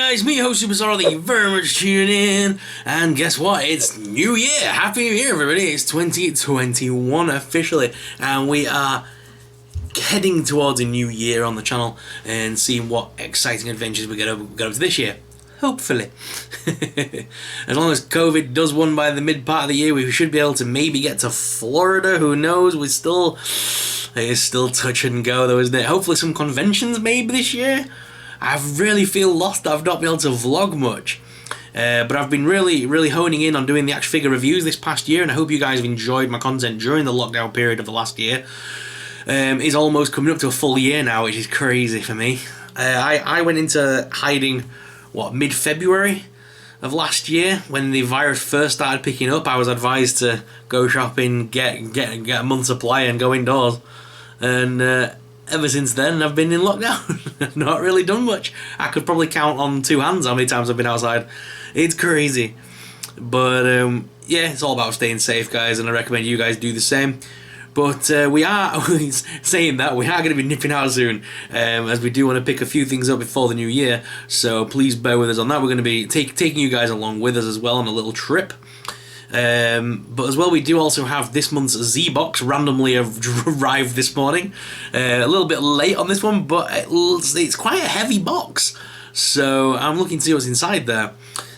guys, me host Superstar, thank you very much for tuning in, and guess what, it's New Year, Happy New Year everybody, it's 2021 officially, and we are heading towards a new year on the channel, and seeing what exciting adventures we get up to this year, hopefully. As long as COVID does one by the mid part of the year, we should be able to maybe get to Florida, who knows, it is still touch and go though, isn't it? Hopefully some conventions maybe this year. I really feel lost. I've not been able to vlog much. But I've been really honing in on doing the action figure reviews this past year, and I hope you guys have enjoyed my content during the lockdown period of the last year. It's almost coming up to a full year now, which is crazy for me. I went into hiding, mid-February of last year, when the virus first started picking up. I was advised to go shopping, get a month's supply and go indoors. And ever since then, I've been in lockdown. Not really done much. I could probably count on two hands how many times I've been outside. It's crazy. But yeah, it's all about staying safe, guys, and I recommend you guys do the same. But we are, saying that, we are going to be nipping out soon, as we do want to pick a few things up before the new year, so please bear with us on that. We're going to be taking you guys along with us as well on a little trip. But as well, we do also have this month's Z-Box randomly arrived this morning. A little bit late on this one, but it's quite a heavy box, so I'm looking to see what's inside there.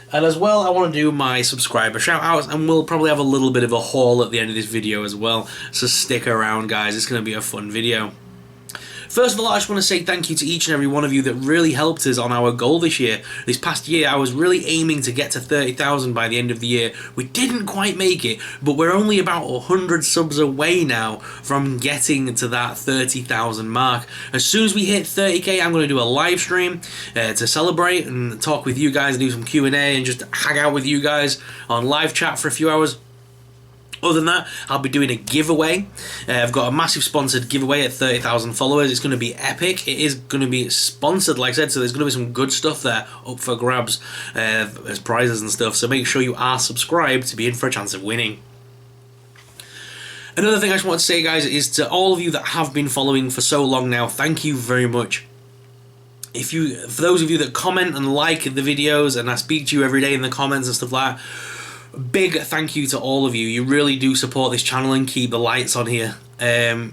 And as well, I want to do my subscriber shout-outs, and we'll probably have a little bit of a haul at the end of this video as well, so stick around, guys. It's going to be a fun video. First of all, I just want to say thank you to each and every one of you that really helped us on our goal this year. This past year, I was really aiming to get to 30,000 by the end of the year. We didn't quite make it, but we're only about 100 subs away now from getting to that 30,000 mark. As soon as we hit 30k, I'm going to do a live stream to celebrate and talk with you guys, and do some Q&A and just hang out with you guys on live chat for a few hours. Other than that, I'll be doing a giveaway. I've got a massive sponsored giveaway at 30,000 followers. It's going to be epic. It is going to be sponsored, like I said, so there's going to be some good stuff there up for grabs as prizes and stuff. So make sure you are subscribed to be in for a chance of winning. Another thing I just want to say, guys, is to all of you that have been following for so long now, thank you very much. For those of you that comment and like the videos, and I speak to you every day in the comments and stuff like that, big thank you to all of you. You really do support this channel and keep the lights on here.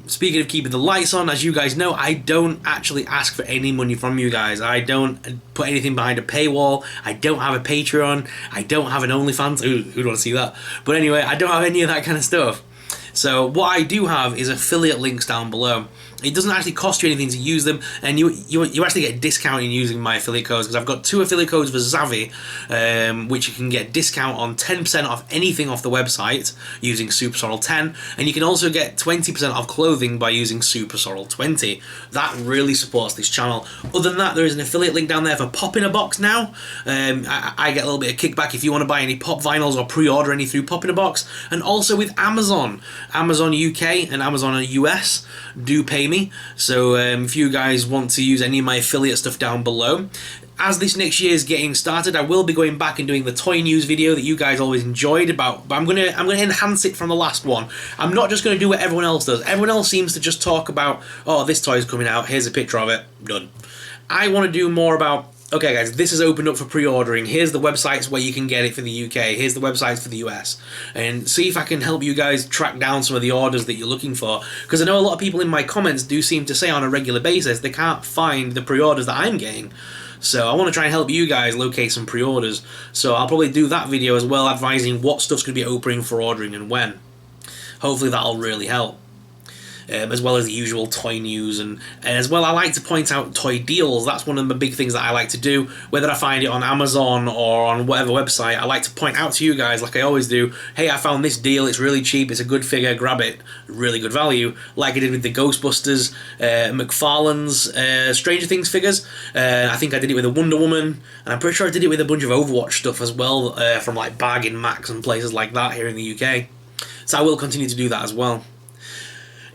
Speaking of keeping the lights on, as you guys know, I don't actually ask for any money from you guys. I don't put anything behind a paywall. I don't have a Patreon. I don't have an OnlyFans. Who'd want to see that? But anyway, I don't have any of that kind of stuff. So what I do have is affiliate links down below. It doesn't actually cost you anything to use them, and you actually get a discount in using my affiliate codes, because I've got 2 affiliate codes for Zavi, which you can get discount on 10% off anything off the website using SuperSorrel10, and you can also get 20% off clothing by using SuperSorrel20. That really supports this channel. Other than that, there is an affiliate link down there for Pop in a Box now. I get a little bit of kickback if you want to buy any Pop vinyls or pre-order any through Pop in a Box, and also with Amazon UK and Amazon US do pay me. So if you guys want to use any of my affiliate stuff down below. As this next year is getting started, I will be going back and doing the toy news video that you guys always enjoyed but I'm gonna enhance it from the last one. I'm not just gonna do what everyone else does. Everyone else seems to just talk about, oh, this toy is coming out, here's a picture of it, done. I want to do more about, okay guys, this is opened up for pre-ordering, here's the websites where you can get it for the UK, here's the websites for the US, and see if I can help you guys track down some of the orders that you're looking for, because I know a lot of people in my comments do seem to say on a regular basis they can't find the pre-orders that I'm getting. So I want to try and help you guys locate some pre-orders, so I'll probably do that video as well, advising what stuff's going to be opening for ordering and when. Hopefully that'll really help. As well as the usual toy news, and as well I like to point out toy deals. That's one of the big things that I like to do, whether I find it on Amazon or on whatever website. I like to point out to you guys, like I always do, hey, I found this deal, it's really cheap, it's a good figure, grab it, really good value, like I did with the Ghostbusters, McFarlane's Stranger Things figures. I think I did it with a Wonder Woman, and I'm pretty sure I did it with a bunch of Overwatch stuff as well, from like Bargain Max and places like that here in the UK. So I will continue to do that as well.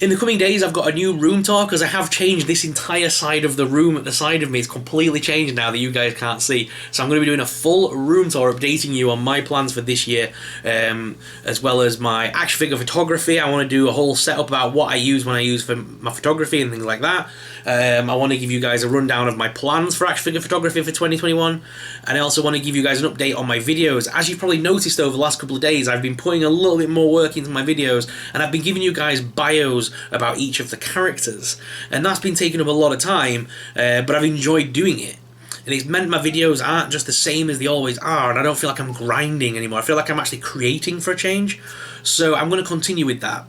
In the coming days, I've got a new room tour because I have changed this entire side of the room at the side of me. It's completely changed now that you guys can't see. So I'm going to be doing a full room tour, updating you on my plans for this year, as well as my action figure photography. I want to do a whole setup about what I use when I use for my photography and things like that. I want to give you guys a rundown of my plans for action figure photography for 2021. And I also want to give you guys an update on my videos. As you've probably noticed over the last couple of days, I've been putting a little bit more work into my videos, and I've been giving you guys bios about each of the characters, and that's been taking up a lot of time, but I've enjoyed doing it, and it's meant my videos aren't just the same as they always are, and I don't feel like I'm grinding anymore. I feel like I'm actually creating for a change, so I'm going to continue with that.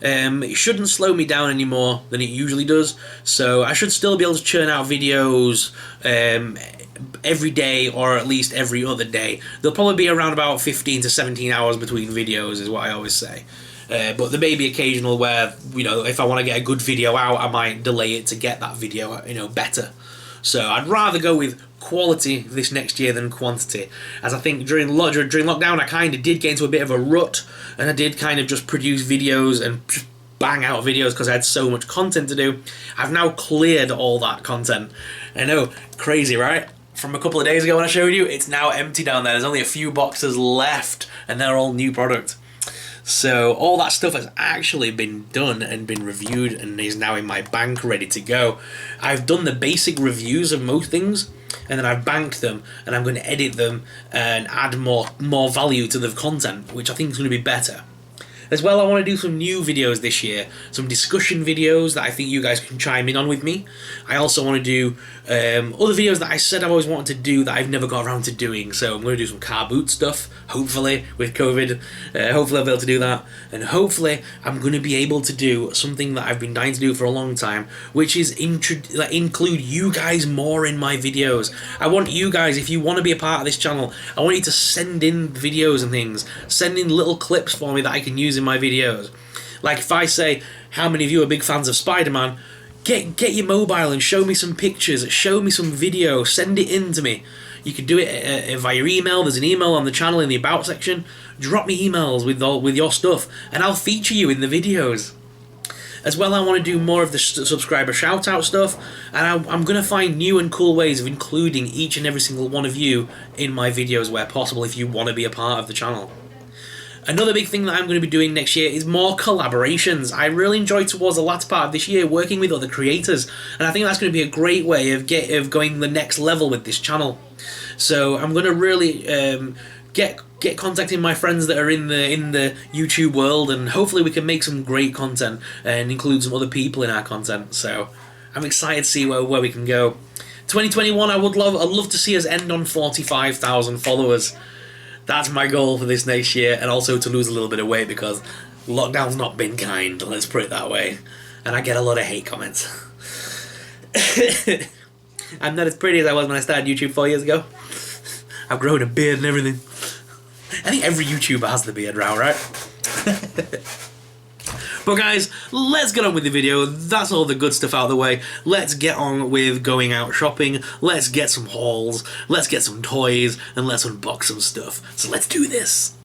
It shouldn't slow me down any more than it usually does, so I should still be able to churn out videos every day, or at least every other day. There'll probably be around about 15 to 17 hours between videos, is what I always say. But there may be occasional where, you know, if I want to get a good video out, I might delay it to get that video, you know, better. So I'd rather go with quality this next year than quantity, as I think during lockdown I kind of did get into a bit of a rut, and I did kind of just produce videos and just bang out videos because I had so much content to do. I've now cleared all that content. I know, crazy, right? From a couple of days ago when I showed you, it's now empty down there. There's only a few boxes left, and they're all new product. So all that stuff has actually been done and been reviewed and is now in my bank ready to go. I've done the basic reviews of most things, and then I've banked them, and I'm going to edit them and add more value to the content, which I think is going to be better. As well, I want to do some new videos this year, some discussion videos that I think you guys can chime in on with me. I also want to do other videos that I said I've always wanted to do that I've never got around to doing. So I'm going to do some car boot stuff, hopefully, with COVID. Hopefully I'll be able to do that. And hopefully I'm going to be able to do something that I've been dying to do for a long time, which is include you guys more in my videos. I want you guys, if you want to be a part of this channel, I want you to send in videos and things. Send in little clips for me that I can use in my videos. Like if I say, how many of you are big fans of Spider-Man? Get your mobile and show me some pictures, show me some video, send it in to me. You can do it via email. There's an email on the channel in the About section. Drop me emails with your stuff, and I'll feature you in the videos. As well, I want to do more of the subscriber shout-out stuff, and I'm going to find new and cool ways of including each and every single one of you in my videos where possible if you want to be a part of the channel. Another big thing that I'm going to be doing next year is more collaborations. I really enjoyed towards the latter part of this year working with other creators, and I think that's going to be a great way of going the next level with this channel. So I'm going to really get contacting my friends that are in the YouTube world, and hopefully we can make some great content and include some other people in our content. So I'm excited to see where we can go. 2021, I'd love to see us end on 45,000 followers. That's my goal for this next year, and also to lose a little bit of weight because lockdown's not been kind, let's put it that way. And I get a lot of hate comments. I'm not as pretty as I was when I started YouTube 4 years ago. I've grown a beard and everything. I think every YouTuber has the beard now, right? But guys, let's get on with the video. That's all the good stuff out of the way. Let's get on with going out shopping. Let's get some hauls. Let's get some toys. And let's unbox some stuff. So let's do this.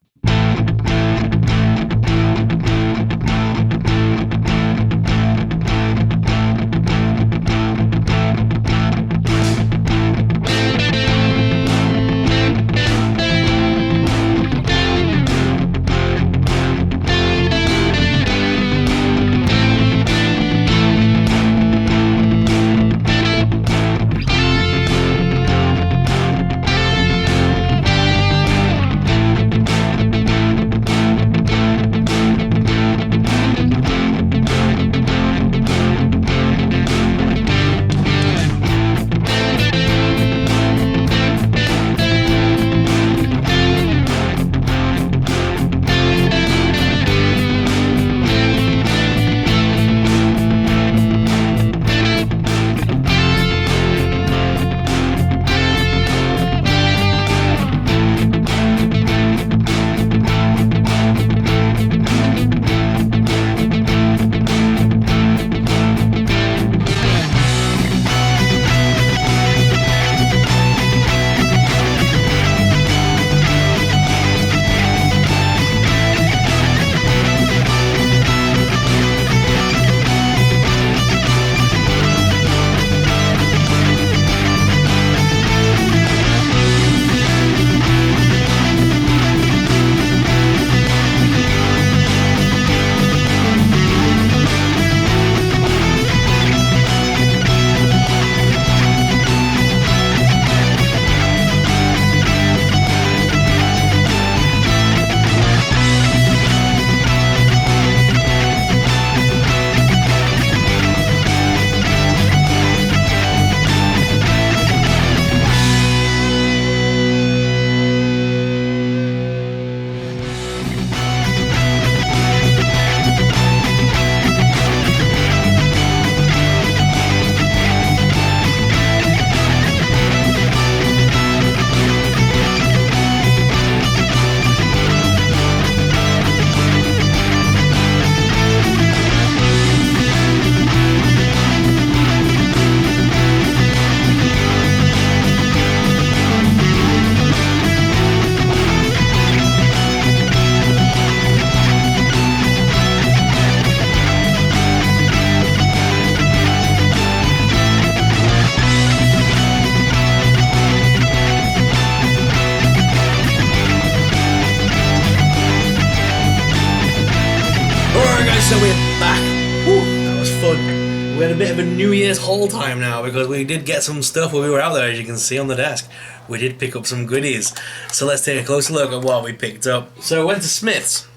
We had a bit of a New Year's haul time now because we did get some stuff while we were out there, as you can see on the desk. We did pick up some goodies. So let's take a closer look at what we picked up. So I went to Smith's.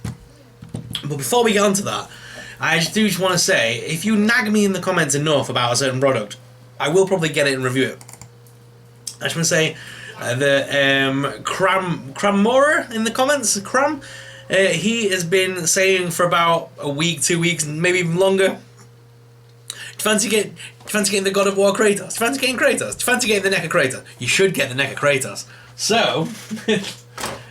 But before we get on to that, I just want to say, if you nag me in the comments enough about a certain product, I will probably get it and review it. I just want to say, the Crammora in the comments, he has been saying for about a week, 2 weeks, maybe even longer, do you fancy getting the God of War Kratos? Do you fancy getting Kratos? Do you fancy getting the NECA Kratos? You should get the NECA Kratos. So,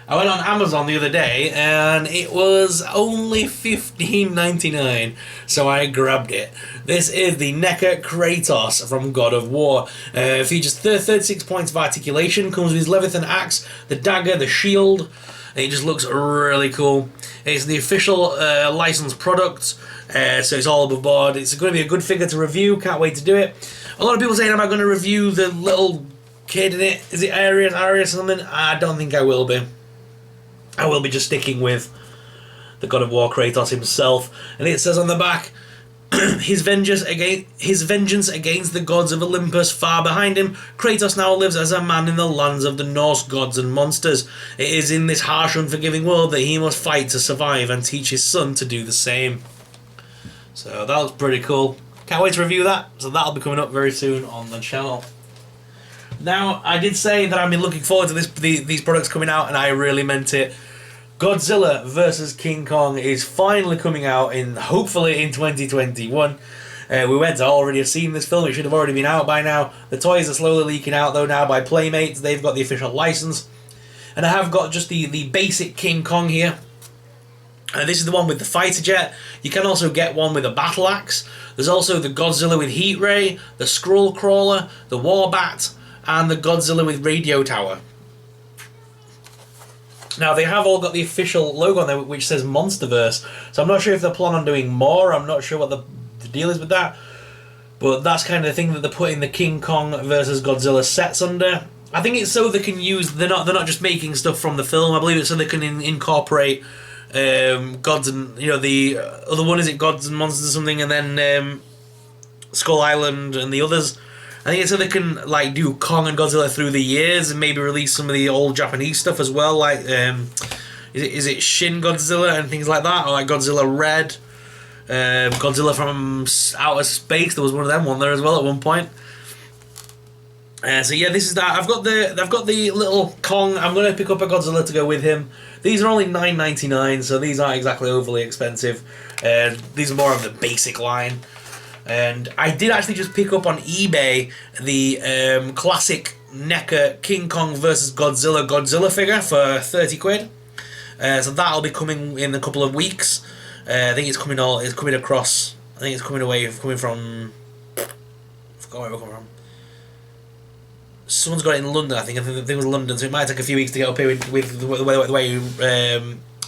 I went on Amazon the other day and it was only $15.99, so I grabbed it. This is the NECA Kratos from God of War. Features 36 points of articulation, comes with his Leviathan axe, the dagger, the shield. It just looks really cool. It's the official licensed product, so it's all above board. It's going to be a good figure to review, can't wait to do it. A lot of people saying, am I going to review the little kid in it? Is it Ares or something? I don't think I will be. I will be just sticking with the God of War Kratos himself. And it says on the back, his vengeance against the gods of Olympus far behind him, Kratos now lives as a man in the lands of the Norse gods and monsters. It is in this harsh, unforgiving world that he must fight to survive and teach his son to do the same. So that looks pretty cool. Can't wait to review that. So that'll be coming up very soon on the channel. Now, I did say that I've been looking forward to these products coming out, and I really meant it. Godzilla vs. King Kong is finally coming out, hopefully in 2021. We went to already have seen this film. It should have already been out by now. The toys are slowly leaking out, though, now by Playmates. They've got the official license. And I have got just the basic King Kong here. This is the one with the fighter jet. You can also get one with a battle axe. There's also the Godzilla with heat ray, the Skrull crawler, the Warbat, and the Godzilla with radio tower. Now, they have all got the official logo on there, which says Monsterverse, so I'm not sure if they're planning on doing more. I'm not sure what the deal is with that, but that's kind of the thing that they're putting the King Kong versus Godzilla sets under. I think it's so they can use, they're not just making stuff from the film. I believe it's so they can incorporate gods and, the other one, is it Gods and Monsters or something, and then Skull Island and the others. I think it's so they can do Kong and Godzilla through the years and maybe release some of the old Japanese stuff as well, like is it Shin Godzilla and things like that, or like Godzilla Red, Godzilla from Outer Space. There was one of them there as well at one point. So yeah, this is that. I've got the little Kong. I'm gonna pick up a Godzilla to go with him. These are only $9.99, so these aren't exactly overly expensive. These are more of the basic line. And I did actually just pick up on eBay the classic NECA King Kong vs. Godzilla figure for 30 quid. So that'll be coming in a couple of weeks. I think it's coming across. I think it's coming from. I forgot where we're coming from. Someone's got it in London. I think it was London, so it might take a few weeks to get up here with the way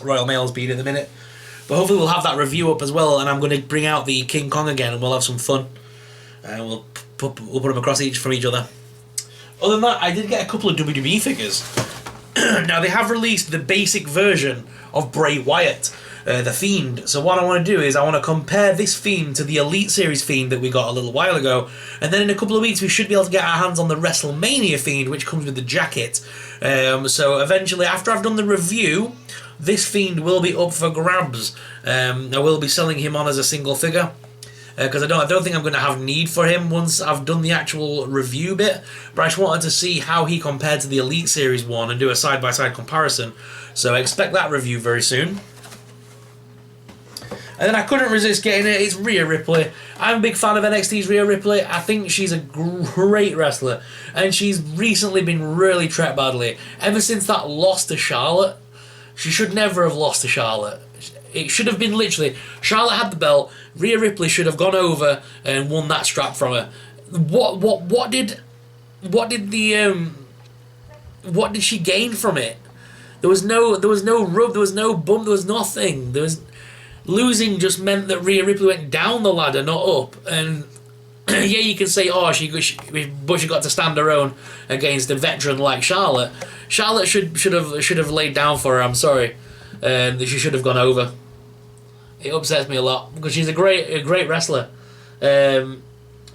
Royal Mail's been at the minute. But hopefully we'll have that review up as well, and I'm going to bring out the King Kong again, and we'll have some fun. And we'll put them across from each other. Other than that, I did get a couple of WWE figures. Now, they have released the basic version of Bray Wyatt, the Fiend. So what I want to do is I want to compare this Fiend to the Elite Series Fiend that we got a little while ago. And then in a couple of weeks, we should be able to get our hands on the WrestleMania Fiend, which comes with the jacket. So eventually, after I've done the review, this Fiend will be up for grabs. I will be selling him on as a single figure, because I don't think I'm going to have need for him once I've done the actual review bit. But I just wanted to see how he compared to the Elite Series one and do a side-by-side comparison. So expect that review very soon. And then I couldn't resist getting it. It's Rhea Ripley. I'm a big fan of NXT's Rhea Ripley. I think she's a great wrestler, and she's recently been really treated badly. Ever since that loss to Charlotte. She should never have lost to Charlotte. It should have been literally, Charlotte had the belt, Rhea Ripley should have gone over and won that strap from her. What did she gain from it? There was no rub, there was no bump, there was nothing. Losing just meant that Rhea Ripley went down the ladder, not up. And yeah, you can say, but she got to stand her own against a veteran like Charlotte. Charlotte should have laid down for her. I'm sorry, she should have gone over. It upsets me a lot because she's a great wrestler.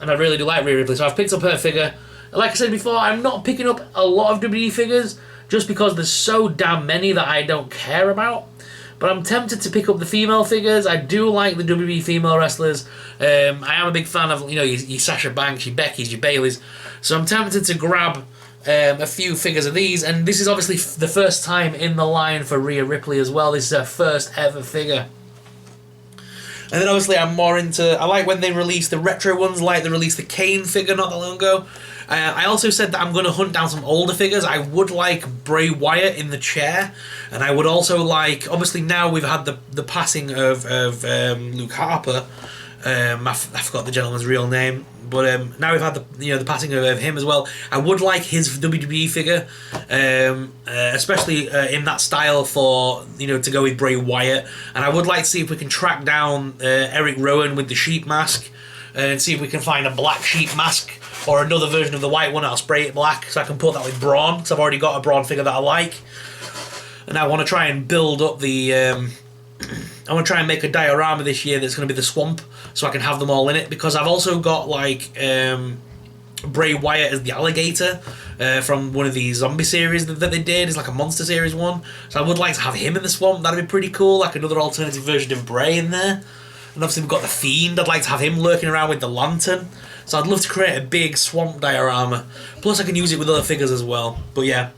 and I really do like Rhea Ripley, so I've picked up her figure. Like I said before, I'm not picking up a lot of WWE figures just because there's so damn many that I don't care about. But I'm tempted to pick up the female figures. I do like the WWE female wrestlers. I am a big fan of, you know, your Sasha Banks, your Beckys, your Baileys. So I'm tempted to grab a few figures of these. And this is obviously the first time in the line for Rhea Ripley as well. This is her first ever figure. And then obviously I'm more into... I like when they release the retro ones, like they released the Kane figure not that long ago. I also said that I'm going to hunt down some older figures. I would like Bray Wyatt in the chair. And I would also like... Obviously now we've had the passing of Luke Harper. I forgot the gentleman's real name. But now we've had the passing of him as well. I would like his WWE figure, especially in that style for to go with Bray Wyatt. And I would like to see if we can track down Eric Rowan with the sheep mask, and see if we can find a black sheep mask or another version of the white one. I'll spray it black so I can put that with Braun, because I've already got a Braun figure that I like. And I want to try and build up the. I want to try and make a diorama this year that's going to be the swamp, so I can have them all in it, because I've also got like Bray Wyatt as the alligator from one of the zombie series that they did. It's like a monster series one, so I would like to have him in the swamp. That'd be pretty cool, like another alternative version of Bray in there. And obviously we've got the Fiend. I'd like to have him lurking around with the lantern, so I'd love to create a big swamp diorama, plus I can use it with other figures as well. But yeah,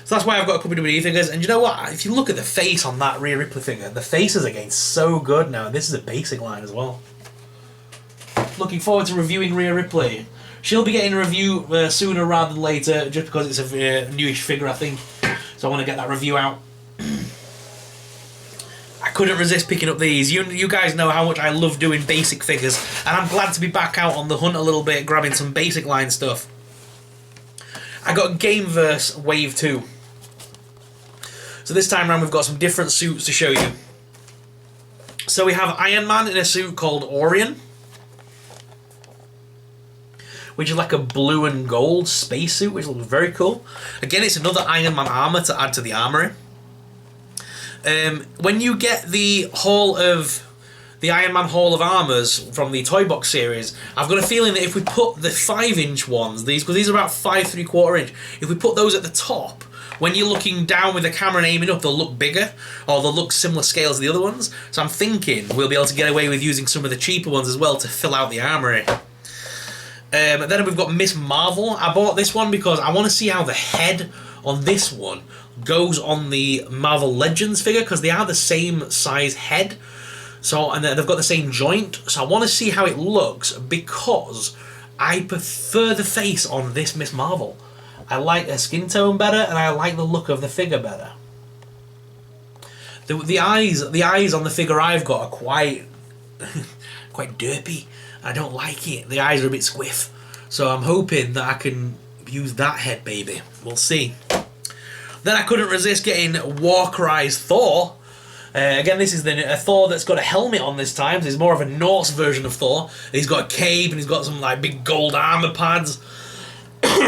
so that's why I've got a couple of WWE figures. And you know what? If you look at the face on that Rhea Ripley figure, the face is again so good now. And this is a basic line as well. Looking forward to reviewing Rhea Ripley. She'll be getting a review sooner rather than later, just because it's a newish figure, I think. So I want to get that review out. I couldn't resist picking up these. You guys know how much I love doing basic figures. And I'm glad to be back out on the hunt a little bit, grabbing some basic line stuff. I got Gamerverse Wave 2. So this time around we've got some different suits to show you. So we have Iron Man in a suit called Orion, which is like a blue and gold spacesuit, which looks very cool. Again, it's another Iron Man armour to add to the armoury. When you get the Iron Man Hall of Armours from the Toy Box series, I've got a feeling that if we put the 5-inch ones, because these are about 5 3/4 inch, if we put those at the top, when you're looking down with the camera and aiming up, they'll look bigger, or they'll look similar scale to the other ones. So I'm thinking we'll be able to get away with using some of the cheaper ones as well to fill out the armoury. Then we've got Miss Marvel. I bought this one because I want to see how the head on this one goes on the Marvel Legends figure, because they are the same size head. So, and they've got the same joint, so I want to see how it looks, because I prefer the face on this Miss Marvel. I like her skin tone better, and I like the look of the figure better. The eyes on the figure I've got are quite derpy. I don't like it. The eyes are a bit squiff. So I'm hoping that I can use that head, baby. We'll see. Then I couldn't resist getting Warcry's Thor. Again, this is a Thor that's got a helmet on this time. So he's more of a Norse version of Thor. He's got a cape and he's got some like big gold armor pads.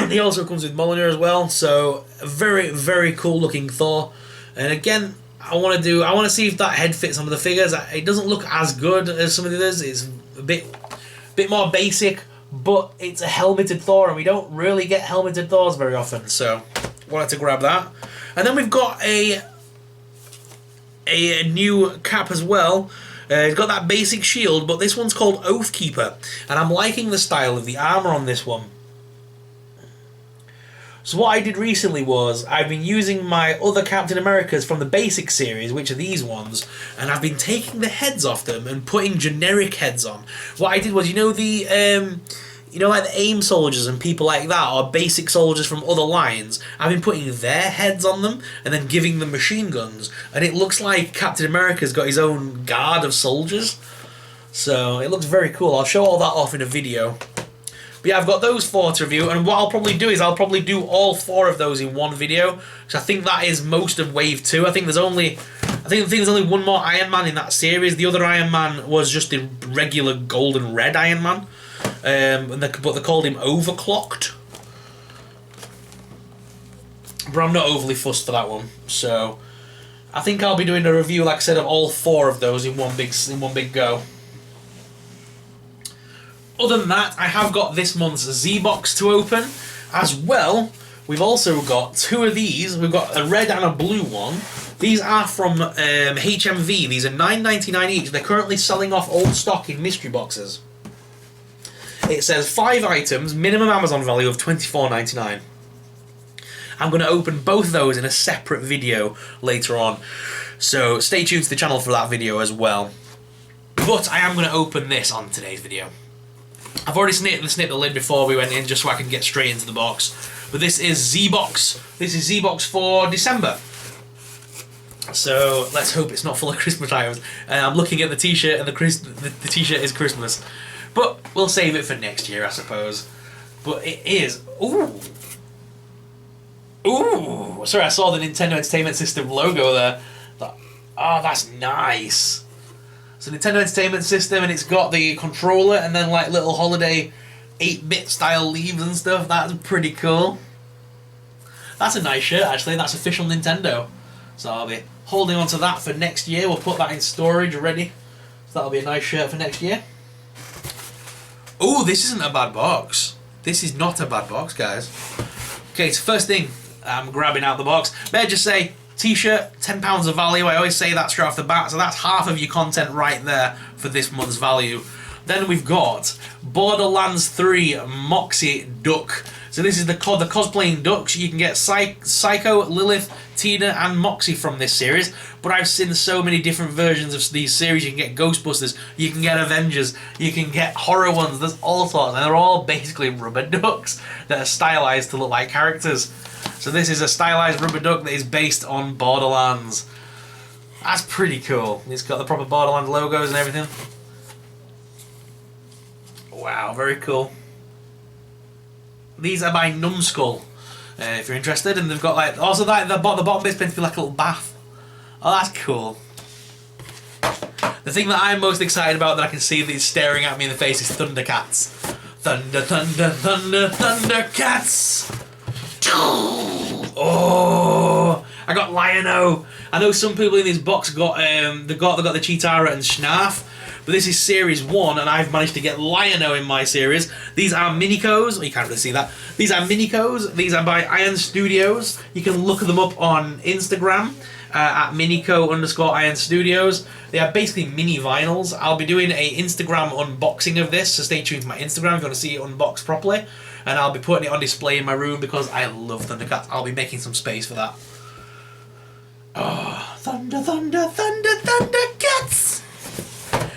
He also comes with Mjolnir as well. So a very, very cool looking Thor. And again, I want to see if that head fits on the figures. It doesn't look as good as some of the others. It's a bit more basic, but it's a helmeted Thor, and we don't really get helmeted Thors very often. So wanted to grab that. And then we've got a new cap as well. It's got that basic shield, but this one's called Oathkeeper, and I'm liking the style of the armor on this one. So what I did recently was I've been using my other Captain Americas from the basic series, which are these ones, and I've been taking the heads off them and putting generic heads on. What I did was, like the AIM soldiers and people like that, or basic soldiers from other lines, I've been putting their heads on them and then giving them machine guns, and it looks like Captain America's got his own guard of soldiers. So it looks very cool. I'll show all that off in a video. But yeah, I've got those 4 to review, and what I'll probably do is I'll probably do all 4 of those in one video. So I think that is most of Wave 2. I think there's only one more Iron Man in that series. The other Iron Man was just the regular gold and red Iron Man. But they called him Overclocked. But I'm not overly fussed for that one. So I think I'll be doing a review, like I said, of all 4 of those in one big go. Other than that, I have got this month's Z-Box to open. As well, we've also got two of these. We've got a red and a blue one. These are from HMV. These are $9.99 each. They're currently selling off old stock in mystery boxes. It says 5 items, minimum Amazon value of $24.99. I'm going to open both those in a separate video later on. So stay tuned to the channel for that video as well. But I am going to open this on today's video. I've already snipped the lid before we went in, just so I can get straight into the box. But this is Z-Box. This is Z-Box for December. So let's hope it's not full of Christmas items. I'm looking at the t-shirt, and the t-shirt is Christmas. But we'll save it for next year, I suppose. But it is... Ooh! Ooh! Sorry, I saw the Nintendo Entertainment System logo there. Oh, that's nice. It's a Nintendo Entertainment System, and it's got the controller and then like little holiday 8-bit style leaves and stuff. That's pretty cool. That's a nice shirt, actually. That's official Nintendo. So I'll be holding on to that for next year. We'll put that in storage ready. So that'll be a nice shirt for next year. Oh, this isn't a bad box. This is not a bad box, guys. Okay, so first thing I'm grabbing out the box. May I just say, t-shirt, £10 of value. I always say that straight off the bat, so that's half of your content right there for this month's value. Then we've got Borderlands 3 Moxie Duck. So this is the cosplaying ducks. You can get Psycho, Lilith, Tina, and Moxie from this series. But I've seen so many different versions of these series. You can get Ghostbusters, you can get Avengers, you can get horror ones. There's all sorts, and they're all basically rubber ducks that are stylized to look like characters. So this is a stylized rubber duck that is based on Borderlands. That's pretty cool. It's got the proper Borderlands logos and everything. Wow, very cool. These are by Numbskull, if you're interested, and they've got like also like the bottom bit's meant to be like a little bath. Oh, that's cool. The thing that I'm most excited about that I can see that is staring at me in the face is Thundercats. Thunder, thunder, thunder, Thundercats. Oh, I got Lion-O. I know some people in this box got they got the Cheetara and Snarf, but this is series 1, and I've managed to get Lion-O in my series. These are Minicos. Well, you can't really see that. These are Minicos. These are by Iron Studios. You can look them up on Instagram at Minico_Iron Studios. They are basically mini vinyls. I'll be doing a Instagram unboxing of this, so stay tuned to my Instagram if you want to see it unboxed properly. And I'll be putting it on display in my room because I love Thundercats. I'll be making some space for that. Oh, thunder, thunder, thunder, Thundercats!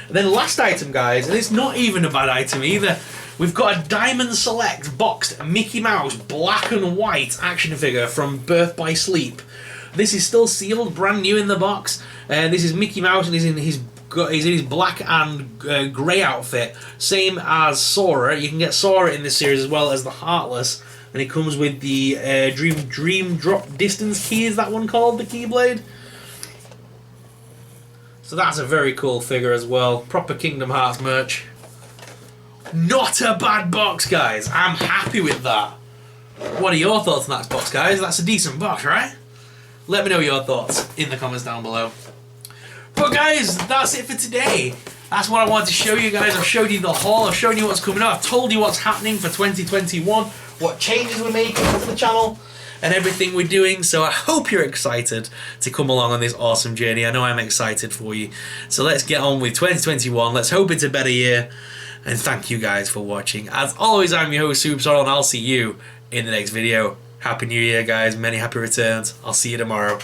And then last item, guys, and it's not even a bad item either. We've got a Diamond Select boxed Mickey Mouse black and white action figure from Birth by Sleep. This is still sealed, brand new in the box. This is Mickey Mouse, and he's in his black and grey outfit, same as Sora. You can get Sora in this series as well as the Heartless, and it comes with the Dream Drop Distance key. Is that one called the Keyblade? So that's a very cool figure as well. Proper Kingdom Hearts merch. Not a bad box, guys. I'm happy with that. What are your thoughts on that box, guys? That's a decent box, right? Let me know your thoughts in the comments down below. But guys, that's it for today. That's what I wanted to show you guys. I've showed you the haul, I've shown you what's coming up, I've told you what's happening for 2021, what changes we're making to the channel, and everything we're doing. So I hope you're excited to come along on this awesome journey. I know I'm excited for you. So let's get on with 2021. Let's hope it's a better year. And thank you guys for watching. As always, I'm your host, Superstar, and I'll see you in the next video. Happy New Year, guys. Many happy returns. I'll see you tomorrow.